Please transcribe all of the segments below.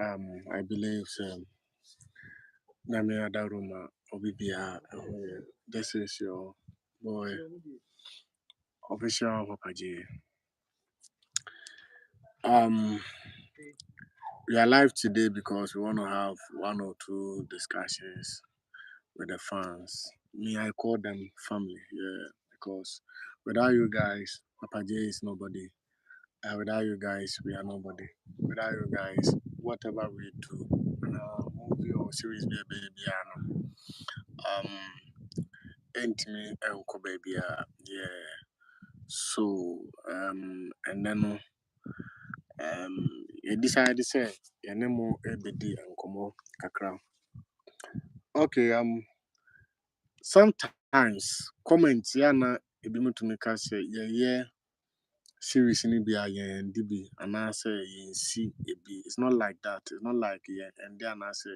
I believe Namia Daruma Obibia. This is your boy official Papa J. Um, we are live today because we want to have one or two discussions with the fans. Me, I call them family, yeah, because without you guys, Papa J is nobody. Without you guys, we are nobody. Without you guys, whatever we do, movie or series, baby, me and baby, yeah. So, and then you decide to say, your name more ABD and Komo Kakra. Okay, sometimes comments, yana, if you to make us say, yeah, series in be a and DB, and I say, you see, it be, it's not like that, it's not like, yeah, and then I say,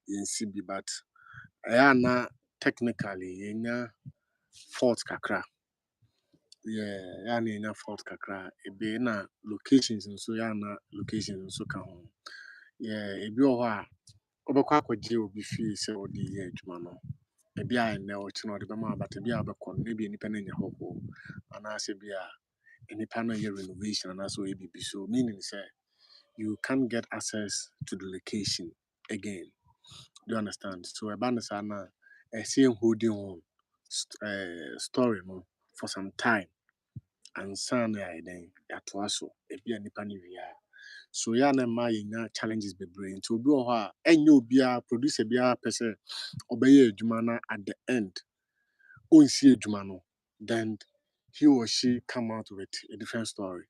you see, but yana, technically, fault kakra. Yeah, yana ina fault kakra. Ebe na locations nso yana locations nso ka ho. Yeah, ebi oha obekwa akwaje obi fie se odi ye adwuma no. Ebi a ene o chi no de bema but ebi a obekọ no ebi enipa na nya hoho. Ana se bi a enipa na ye renovation and so ebi so meaning say you can't get access to the location again. Do you understand? So eba na sa na say holding on story no for some time. And son then atoa so ebi a nipa ne wia so ya na ma yenya challenges bebree nti obi wɔ hɔ a enye obi a producer bia pese obeye adwuma na at the end onsi adwuma no then he or she come out with a different story.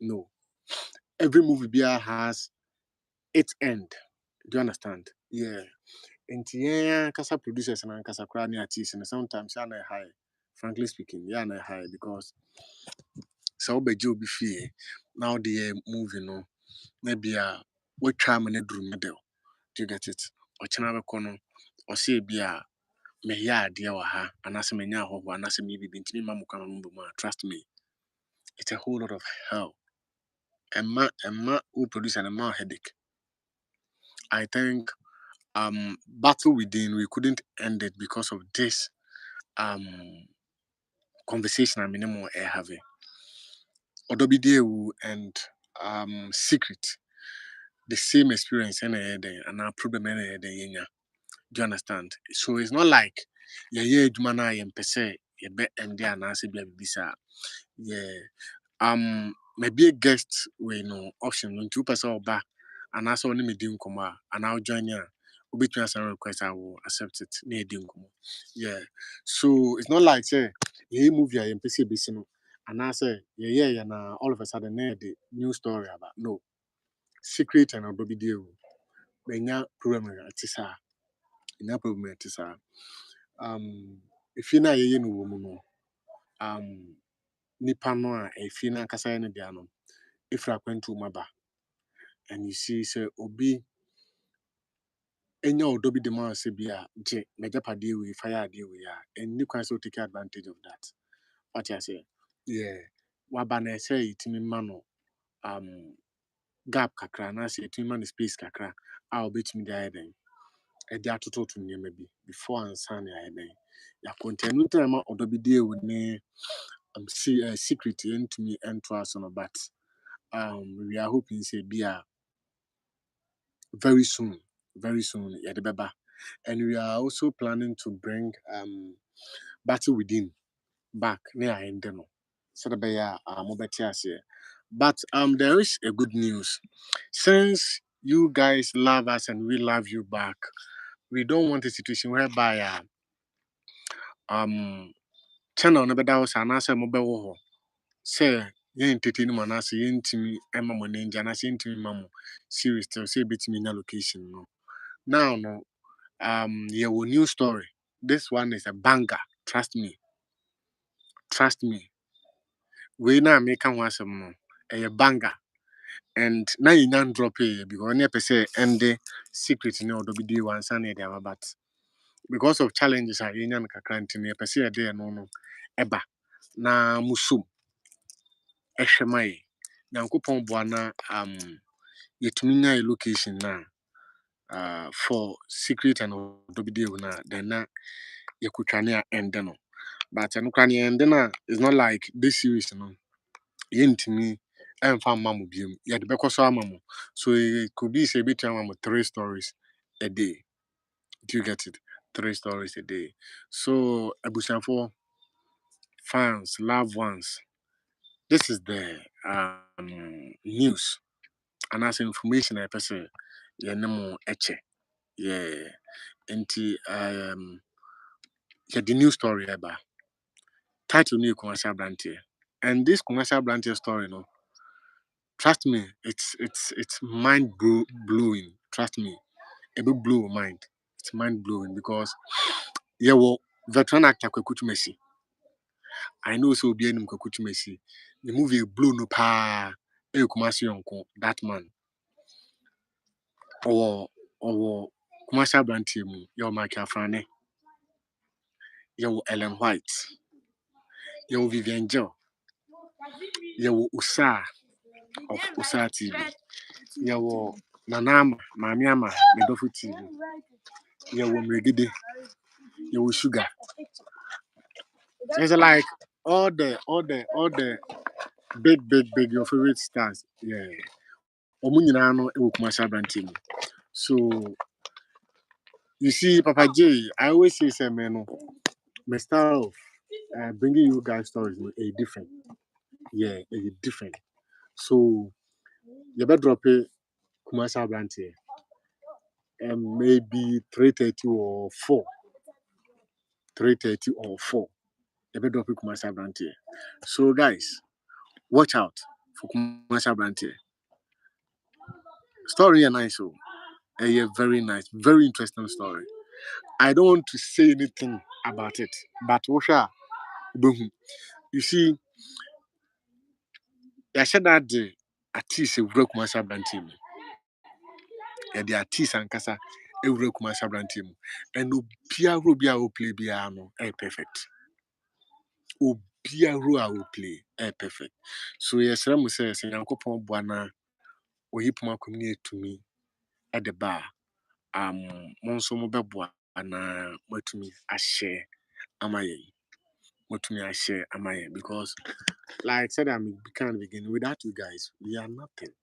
No, every movie bia has its end. Do you understand? Yeah. Nti yeah kasa producers na kasa kra ne artists and sometimes ya na high, frankly speaking ya na high because so obeje obi fie now the movie no maybe what try me drum medal. Do you get it? Or chana be kono or say be me ya ade wa ha anase me nya ho anase me bi ntimi ma mo kan no ma trust me. It's a whole lot of hell. Emma who produce an amount headache. I think battle within we couldn't end it because of this um conversation I'm in more air having. Odobidewu and secret the same experience and our problem do you understand? So it's not like yeah adwuma na yɛ mpɛ sɛ yɛbɛ ɛnde anaasɛ bia bibisa. Yeah. Maybe a guest we no option no two person oba anaasɛ ɔne me di nkɔmmɔ a anaa join a wobɛtumi asɛn request I will accept it na yɛdi nkɔmmɔ. Yeah. So it's not like say yeah movie a yɛmpɛ sɛ yɛbɛsi no anaasɛ yɛyɛ na all of a sudden na yɛde new story about no. Secret and Odobidewu. Bɛnya problem ɛte saa. Nya problem ɛte saa. If you na yeye no wo mu no nipa no a if you na kasa no dia no ifra kwantu maba and you see say obi enya odobi de ma say bia je megapade we fire ade we ya and you can so take advantage of that. What you say? Yeah. Waba na say itimi ma no gap kakra na say itimi ma no space kakra a obetimi dey den e dey atoto to nyema bi before ansa na ayeden ya continue time Odobidewu ne secret into me and to us on but we are hoping say be very soon yeah the beba and we are also planning to bring battle within back near end no so the be here but there is a good news since you guys love us and we love you back. We don't want a situation whereby channel no better house and answer mobile say yeah entertain man as yentimi ema mo ninja na say yentimi mamo series tell say betimi na location no now no yeah a new story. This one is a banger, trust me we na make am wasem no a banger and now you nan drop it because any person and the secret no Odobide one san e dey but because of challenges are yin yan kakra ntini person e dey no eba na musum ehwemaye nyankopon boa na yɛtumi nya a location na for secret and odobide na then na yɛkotwane a ɛnde no but ɛno kora ne ɛnde no it's not like this series no yɛntumi ɛmfa mma mo biom yɛde bɛkɔ so ama mo so it could be say between ama mo 3 stories a day. Do you get it? 3 stories a day. So abusuafo, fans, loved ones, this is the news and as information I person yeah no eche yeah nti yeah the news story eba title new commercial brand here and this commercial brand here story no trust me it's blowing trust me it will blow your mind it's mind blowing because yeah well veteran actor Kwekutu Messi I know so be any Kwekutu Messi the movie blew no pa Kumasi Yonko that man or commercial brand team your Mike Afrane your Ellen White your Vivian Joe your Usa of Usa TV your Nanama Mamiama Medofu TV your Mregide your Sugar. It's like all the big your favorite stars. Yeah. Omunyina no e commercial brand team. So you see, Papa J, I always say, say, man, no, my style of bringing you guys stories is different. Yeah, it's different. So you better drop a commercial brand here, and maybe 3:30 or 4, 3:30 or 4. You better drop a commercial brand here. So guys, watch out for commercial brand here. Story is nice, so yeah, very nice, very interesting story. I don't want to say anything about it, but Osha, you see, I said that the artist a real commercial brand team, and the artist and Kasa a real commercial brand team, and Obia Rubia will play piano, perfect. Obia Rua will play, perfect. So yes, Ramu says, and Uncle Buana, or Hipma communicate to me at the bar. Monso Mobabua, and what to me, I share, am I? What to me, I share, am I? Because, like I said, I'm can't begin without you guys, we are nothing.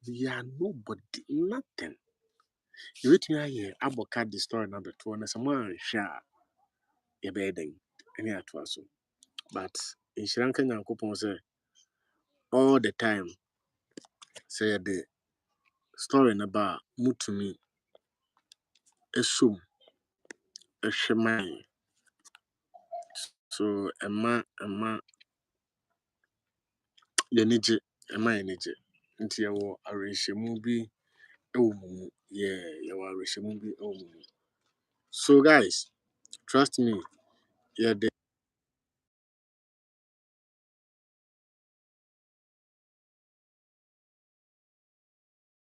We are nobody, nothing. You wait me here, Aboka the story number 2, and someone share a bedding, any at was. But in Sri Lanka, Yankopon say all the time, say the story about Mutumi, a sum, a shaman. So, a ma, the nije, a ma nije. Into your arrange a movie, oh, yeah, you are arrange a movie, oh. So, guys, trust me, yeah,